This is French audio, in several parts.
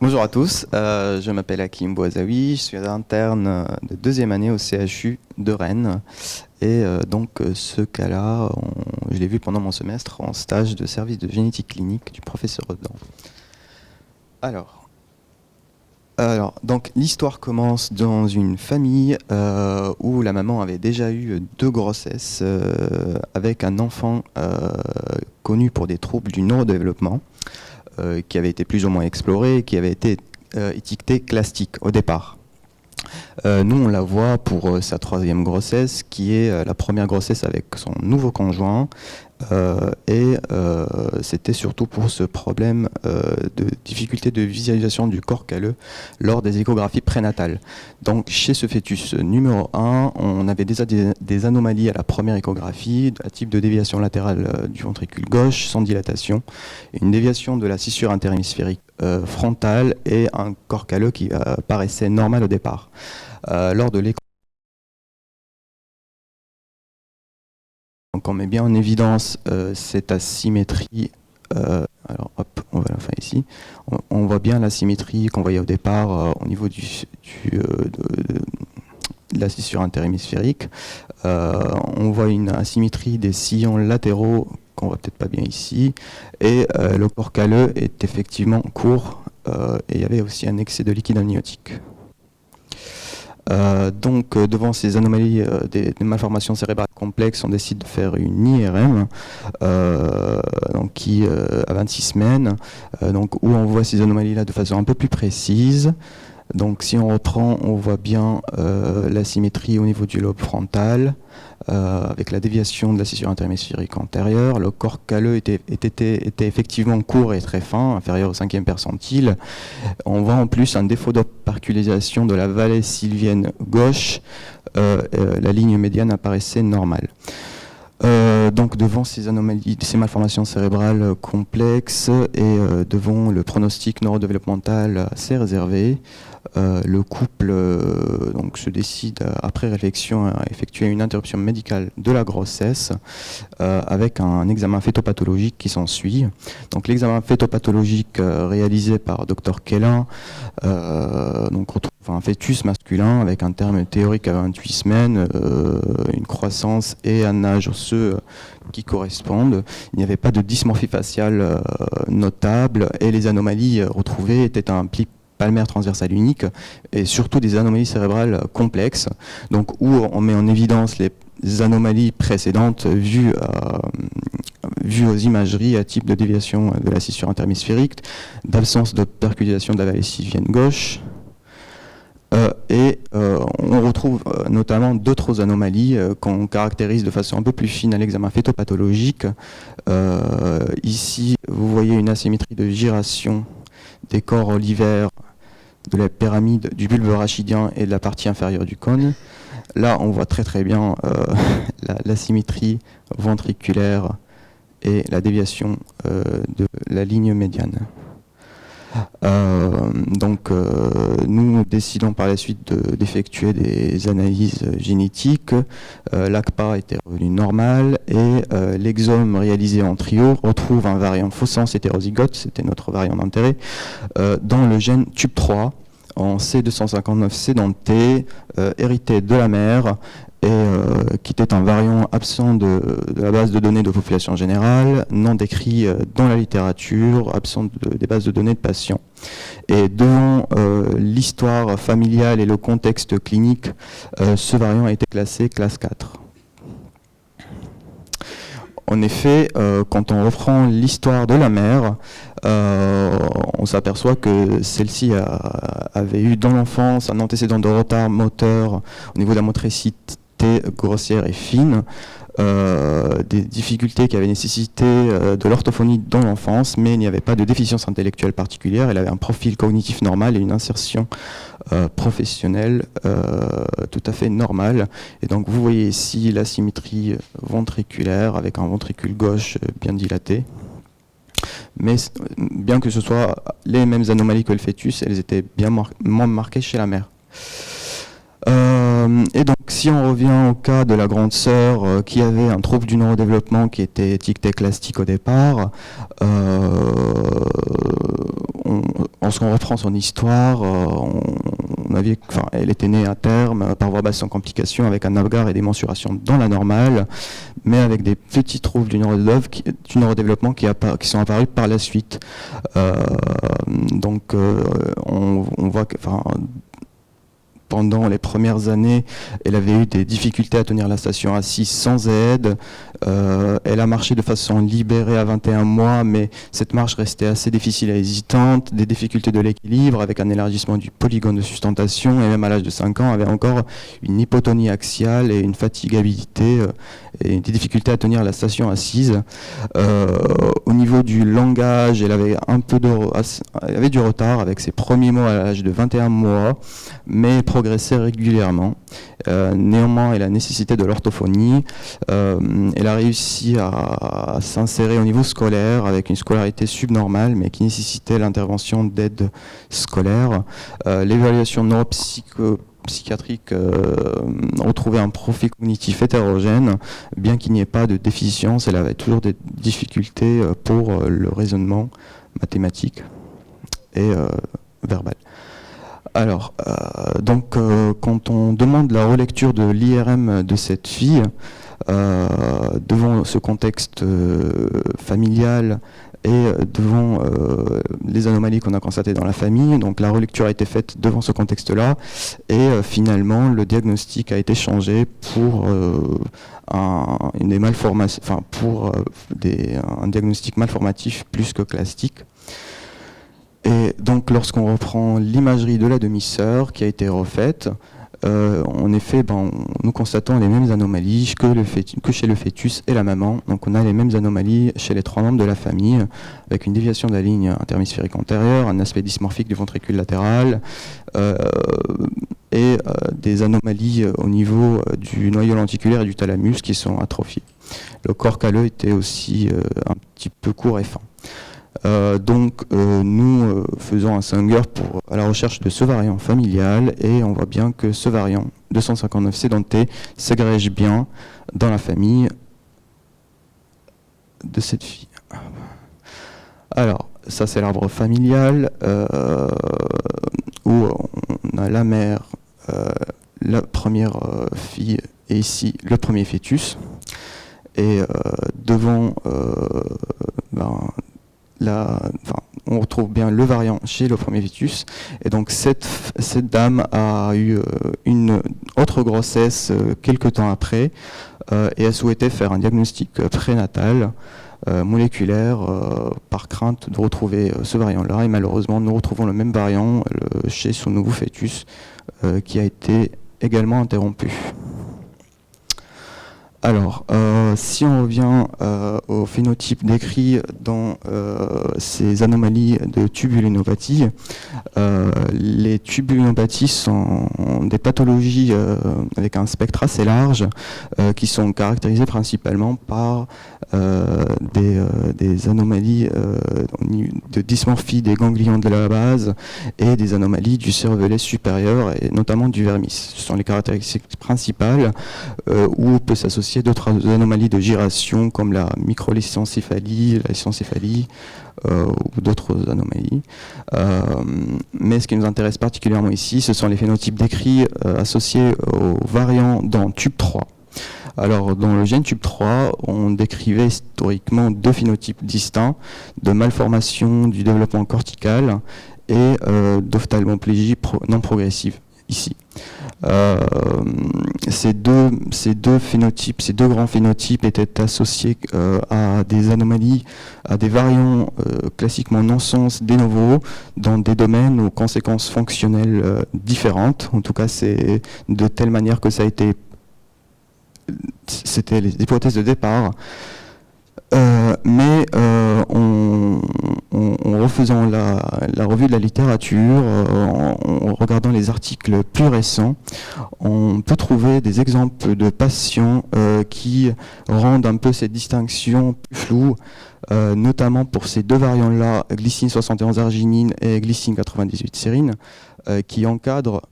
Bonjour à tous, je m'appelle Hakim Bouazaoui, je suis interne de deuxième année au CHU de Rennes. Et ce cas-là, je l'ai vu pendant mon semestre en stage de service de génétique clinique du professeur Redan. Donc l'histoire commence dans une famille où la maman avait déjà eu 2 grossesses avec un enfant connu pour des troubles du neurodéveloppement. Qui avait été plus ou moins exploré et qui avait été étiqueté classique au départ. Nous, on la voit pour sa 3e grossesse, qui est la première grossesse avec son nouveau conjoint. C'était surtout pour ce problème de difficulté de visualisation du corps calleux lors des échographies prénatales. Donc chez ce fœtus numéro 1, on avait déjà des anomalies à la première échographie, un type de déviation latérale du ventricule gauche sans dilatation, une déviation de la scissure interhémisphérique frontale et un corps calleux qui paraissait normal au départ. Lors de l'écho, donc on met bien en évidence cette asymétrie. Alors hop, on va la faire ici. On voit bien l'asymétrie qu'on voyait au départ au niveau de la scissure interhémisphérique. On voit une asymétrie des sillons latéraux qu'on voit peut-être pas bien ici. Et le corps calleux est effectivement court et il y avait aussi un excès de liquide amniotique. Devant ces anomalies des malformations cérébrales complexes, on décide de faire une IRM qui à 26 semaines, où on voit ces anomalies-là de façon un peu plus précise. Donc si on reprend, on voit bien la symétrie au niveau du lobe frontal, avec la déviation de la scissure interhémisphérique antérieure. Le corps calleux était effectivement court et très fin, inférieur au 5e percentile. On voit en plus un défaut d'operculisation de la vallée sylvienne gauche. La ligne médiane apparaissait normale. Devant ces anomalies, ces malformations cérébrales complexes et devant le pronostic neurodéveloppemental assez réservé, le couple se décide après réflexion à effectuer une interruption médicale de la grossesse avec un examen fœtopathologique qui s'ensuit. Donc l'examen fœtopathologique réalisé par Dr Kellin retrouve un fœtus masculin avec un terme théorique à 28 semaines, une croissance et un âge osseux qui correspondent. Il n'y avait pas de dysmorphie faciale notable et les anomalies retrouvées étaient un pli palmaire transversal unique et surtout des anomalies cérébrales complexes, donc où on met en évidence les anomalies précédentes vues aux imageries à type de déviation de la scissure interhémisphérique, d'absence de percusation de la vallée sylvienne gauche. On retrouve notamment d'autres anomalies qu'on caractérise de façon un peu plus fine à l'examen fœtopathologique. Ici, vous voyez une asymétrie de gyration des corps olivères de la pyramide du bulbe rachidien et de la partie inférieure du cône. Là, on voit très bien l'asymétrie ventriculaire et la déviation de la ligne médiane. Nous décidons par la suite d'effectuer des analyses génétiques. L'ACPA était revenu normal et l'exome réalisé en trio retrouve un variant faussens hétérozygote, c'était notre variant d'intérêt, dans le gène TUB3 en C259C dans T, hérité de la mère, et qui était un variant absent de la base de données de population générale, non décrit dans la littérature, absent des bases de données de patients. Et devant l'histoire familiale et le contexte clinique, ce variant a été classé classe 4. En effet, quand on reprend l'histoire de la mère, on s'aperçoit que celle-ci avait eu dans l'enfance un antécédent de retard moteur au niveau de la motricité grossière et fine, des difficultés qui avaient nécessité de l'orthophonie dans l'enfance, mais il n'y avait pas de déficience intellectuelle particulière. Elle avait un profil cognitif normal et une insertion professionnelle tout à fait normale. Et donc vous voyez ici l'asymétrie ventriculaire avec un ventricule gauche bien dilaté. Mais bien que ce soit les mêmes anomalies que le fœtus, elles étaient bien moins marquées chez la mère. Et donc si on revient au cas de la grande sœur qui avait un trouble du neurodéveloppement qui était étiqueté classique au départ, lorsqu'on reprend son histoire, elle était née à terme par voie basse sans complications, avec un Apgar et des mensurations dans la normale, mais avec des petits troubles du neurodéveloppement qui sont apparus par la suite. On voit que, pendant les premières années, elle avait eu des difficultés à tenir la station assise sans aide. Elle a marché de façon libérée à 21 mois, mais cette marche restait assez difficile et hésitante. Des difficultés de l'équilibre avec un élargissement du polygone de sustentation, et même à l'âge de 5 ans, avait encore une hypotonie axiale et une fatigabilité et des difficultés à tenir la station assise. Au niveau du langage, elle avait du retard avec ses premiers mots à l'âge de 21 mois, mais progressait régulièrement. Néanmoins, elle a nécessité de l'orthophonie. Elle a réussi à s'insérer au niveau scolaire avec une scolarité subnormale, mais qui nécessitait l'intervention d'aide scolaire. L'évaluation neuropsychiatrique retrouvait un profil cognitif hétérogène, bien qu'il n'y ait pas de déficience. Elle avait toujours des difficultés pour le raisonnement mathématique et verbal. Alors, quand on demande la relecture de l'IRM de cette fille, devant ce contexte familial et devant les anomalies qu'on a constatées dans la famille, donc la relecture a été faite devant ce contexte-là, et finalement le diagnostic a été changé pour un diagnostic malformatif plus que classique. Et donc lorsqu'on reprend l'imagerie de la demi-sœur qui a été refaite, en effet, nous constatons les mêmes anomalies que chez le fœtus et la maman. Donc on a les mêmes anomalies chez les 3 membres de la famille, avec une déviation de la ligne interhémisphérique antérieure, un aspect dysmorphique du ventricule latéral, et des anomalies au niveau du noyau lenticulaire et du thalamus qui sont atrophiés. Le corps calleux était aussi un petit peu court et fin. Nous faisons un Sanger à la recherche de ce variant familial, et on voit bien que ce variant 259C s'agrège bien dans la famille de cette fille. Alors, ça c'est l'arbre familial où on a la mère, la première fille, et ici le premier fœtus. Et devant on retrouve bien le variant chez le premier fœtus. Et donc cette dame a eu une autre grossesse quelques temps après, et elle souhaitait faire un diagnostic prénatal moléculaire par crainte de retrouver ce variant-là. Et malheureusement, nous retrouvons le même variant chez son nouveau fœtus qui a été également interrompu. Alors, si on revient au phénotype décrit dans ces anomalies de tubulinopathies, les tubulinopathies sont des pathologies avec un spectre assez large qui sont caractérisées principalement par des anomalies de dysmorphie des ganglions de la base et des anomalies du cervelet supérieur, et notamment du vermis. Ce sont les caractéristiques principales où peut s'associer d'autres anomalies de giration comme la microlysiencéphalie, la lysiencéphalie ou d'autres anomalies. Mais ce qui nous intéresse particulièrement ici, ce sont les phénotypes décrits associés aux variants dans TUB3. Alors, dans le gène TUB3, on décrivait historiquement 2 phénotypes distincts de malformation du développement cortical et d'ophtalmoplégie non progressive, ici. Ces deux grands phénotypes étaient associés à des anomalies, à des variants classiquement non-sens de novo dans des domaines aux conséquences fonctionnelles différentes. En tout cas, c'est de telle manière que c'était les hypothèses de départ. Mais en refaisant la revue de la littérature, en regardant les articles plus récents, on peut trouver des exemples de patients qui rendent un peu cette distinction plus floue, notamment pour ces 2 variants-là, glycine 71 arginine et glycine 98 sérine, qui encadrent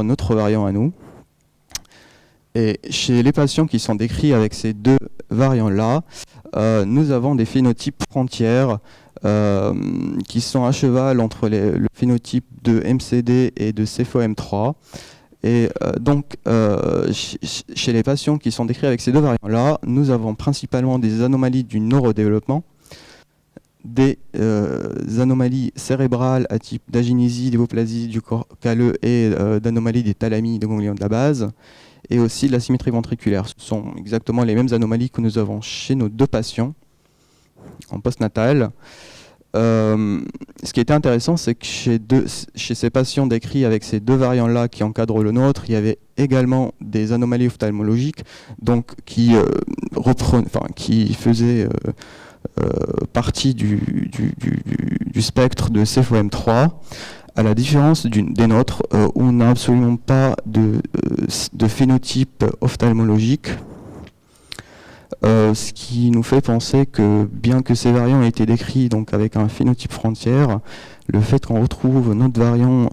notre variant à nous. Et chez les patients qui sont décrits avec ces 2 variants-là, nous avons des phénotypes frontières qui sont à cheval entre le phénotype de MCD et de CFOM3. Et donc, chez les patients qui sont décrits avec ces deux variants-là, nous avons principalement des anomalies du neurodéveloppement, des anomalies cérébrales à type d'agynésie, d'hypoplasie du corps calleux et d'anomalies des thalamies de ganglions de la base, et aussi de la symétrie ventriculaire. Ce sont exactement les mêmes anomalies que nous avons chez nos deux patients en postnatal. Ce qui était intéressant, c'est que chez ces patients décrits avec ces deux variants-là qui encadrent le nôtre, il y avait également des anomalies ophtalmologiques donc, qui faisaient partie du spectre de CFOM3, à la différence des nôtres, où on n'a absolument pas de phénotype ophtalmologique. Ce qui nous fait penser que, bien que ces variants aient été décrits donc, avec un phénotype frontière, le fait qu'on retrouve notre variant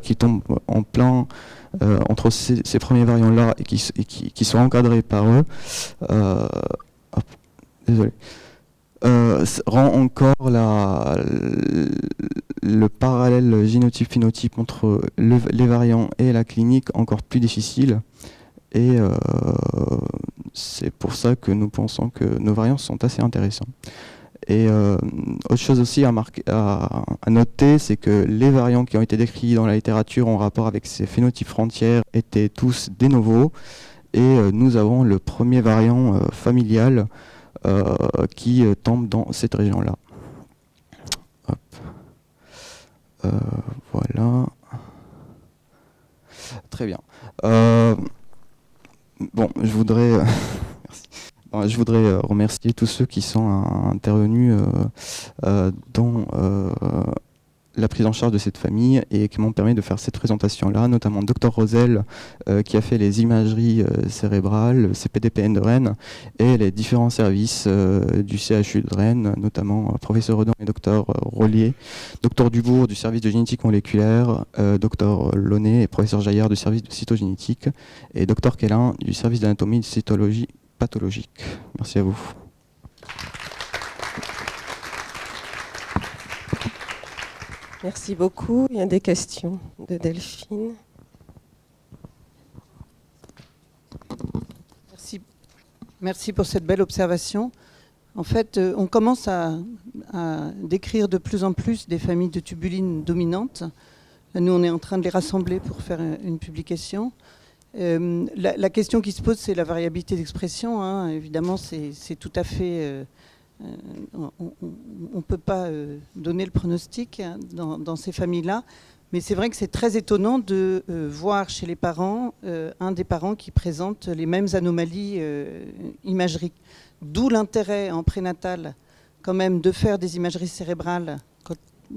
qui tombe en plein entre ces premiers variants-là et qui sont encadrés par eux, rend encore le parallèle génotype-phénotype entre les variants et la clinique encore plus difficile. Et c'est pour ça que nous pensons que nos variants sont assez intéressants. Et autre chose aussi à noter, c'est que les variants qui ont été décrits dans la littérature en rapport avec ces phénotypes frontières étaient tous de novo. Et nous avons le premier variant familial qui tombe dans cette région-là. Voilà. Très bien. Bon, je voudrais remercier tous ceux qui sont intervenus dans la prise en charge de cette famille et qui m'ont permis de faire cette présentation-là, notamment Dr Rosel qui a fait les imageries cérébrales, le CPDPN de Rennes et les différents services du CHU de Rennes, notamment professeur Redon et Dr Rollier, Dr Dubourg du service de génétique moléculaire, Dr Launay et professeur Jaillard du service de cytogénétique et Dr Kellin du service d'anatomie et de cytologie pathologique. Merci à vous. Merci beaucoup. Il y a des questions de Delphine. Merci pour cette belle observation. En fait, on commence à décrire de plus en plus des familles de tubulines dominantes. Nous, on est en train de les rassembler pour faire une publication. La question qui se pose, c'est la variabilité d'expression. Hein. Évidemment, c'est tout à fait... on ne peut pas donner le pronostic dans ces familles-là, mais c'est vrai que c'est très étonnant de voir chez les parents un des parents qui présente les mêmes anomalies imagériques. D'où l'intérêt en prénatal quand même de faire des imageries cérébrales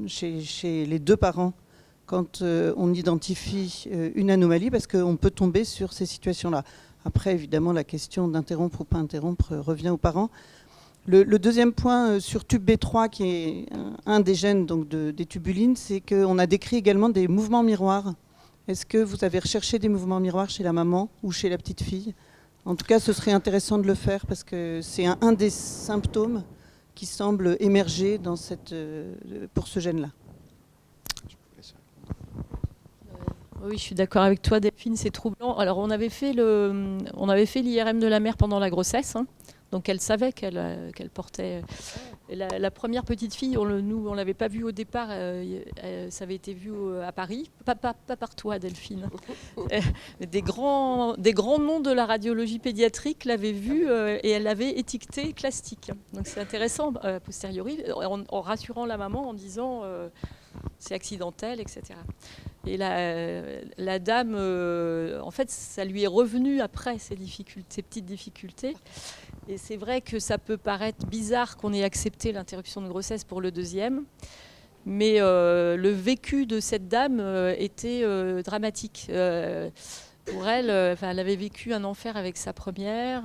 chez les deux parents quand on identifie une anomalie, parce qu'on peut tomber sur ces situations-là. Après, évidemment, la question d'interrompre ou pas interrompre revient aux parents. Le deuxième point sur TUB-B3, qui est un des gènes donc, des tubulines, c'est qu'on a décrit également des mouvements miroirs. Est-ce que vous avez recherché des mouvements miroirs chez la maman ou chez la petite fille? En tout cas, ce serait intéressant de le faire parce que c'est un des symptômes qui semble émerger pour ce gène-là. Oui, je suis d'accord avec toi, Delphine, c'est troublant. Alors, on avait fait l'IRM de la mère pendant la grossesse. Hein. Donc elle savait qu'elle portait. La première petite fille, nous on l'avait pas vue au départ, ça avait été vu à Paris, pas par toi Delphine. Des grands noms de la radiologie pédiatrique l'avaient vue et elle l'avait étiquetée clastique. Donc c'est intéressant a posteriori, en rassurant la maman en disant c'est accidentel, etc. Et la dame, en fait, ça lui est revenu après ces petites difficultés. Et c'est vrai que ça peut paraître bizarre qu'on ait accepté l'interruption de grossesse pour le deuxième, mais le vécu de cette dame était dramatique. Pour elle, elle avait vécu un enfer avec sa première.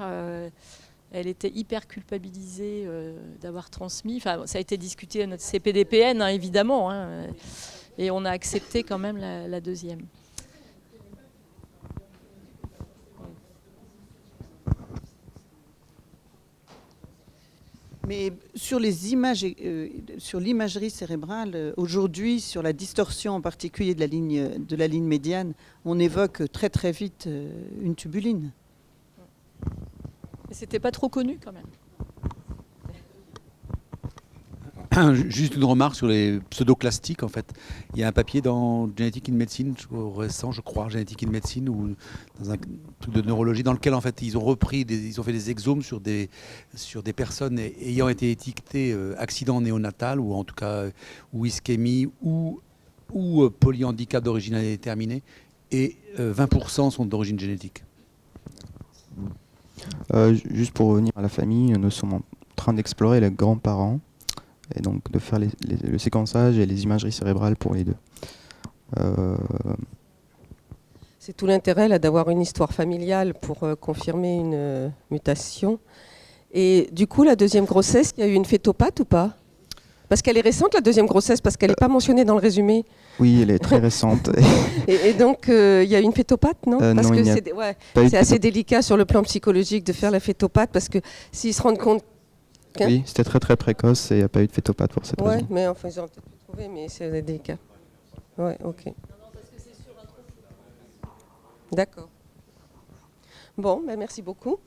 Elle était hyper culpabilisée d'avoir transmis. Ça a été discuté à notre CPDPN, hein, évidemment. Hein, et on a accepté quand même la deuxième. Mais sur les images, sur l'imagerie cérébrale, aujourd'hui, sur la distorsion en particulier de la ligne médiane, on évoque très très vite une tubuline. Mais c'était pas trop connu quand même. Juste une remarque sur les pseudoclastiques, en fait. Il y a un papier dans Genetic in Medicine, récent, je crois, Genetic in Medicine, ou dans un truc de neurologie, dans lequel, en fait, ils ont fait des exomes sur des personnes ayant été étiquetées accident néonatal, ou en tout cas, ou ischémie, ou polyhandicap d'origine indéterminée, et 20% sont d'origine génétique. Juste pour revenir à la famille, nous sommes en train d'explorer les grands-parents et donc de faire le séquençage et les imageries cérébrales pour les deux. C'est tout l'intérêt là d'avoir une histoire familiale pour confirmer une mutation. Et du coup, la deuxième grossesse, il y a eu une fétopathe ou pas? Parce qu'elle est récente, la deuxième grossesse, parce qu'elle n'est pas mentionnée dans le résumé. Oui, elle est très récente. Et donc, il y a eu une fétopathe, non? Parce non, que il n'y a c'est assez délicat sur le plan psychologique de faire la fétopathe, parce que s'ils se rendent compte... Oui, c'était très très précoce et il n'y a pas eu de fétopathe pour cette raison. Oui, mais enfin, ils auraient peut-être pu trouver, mais c'est délicat. Oui, ok. D'accord. Bon, ben merci beaucoup.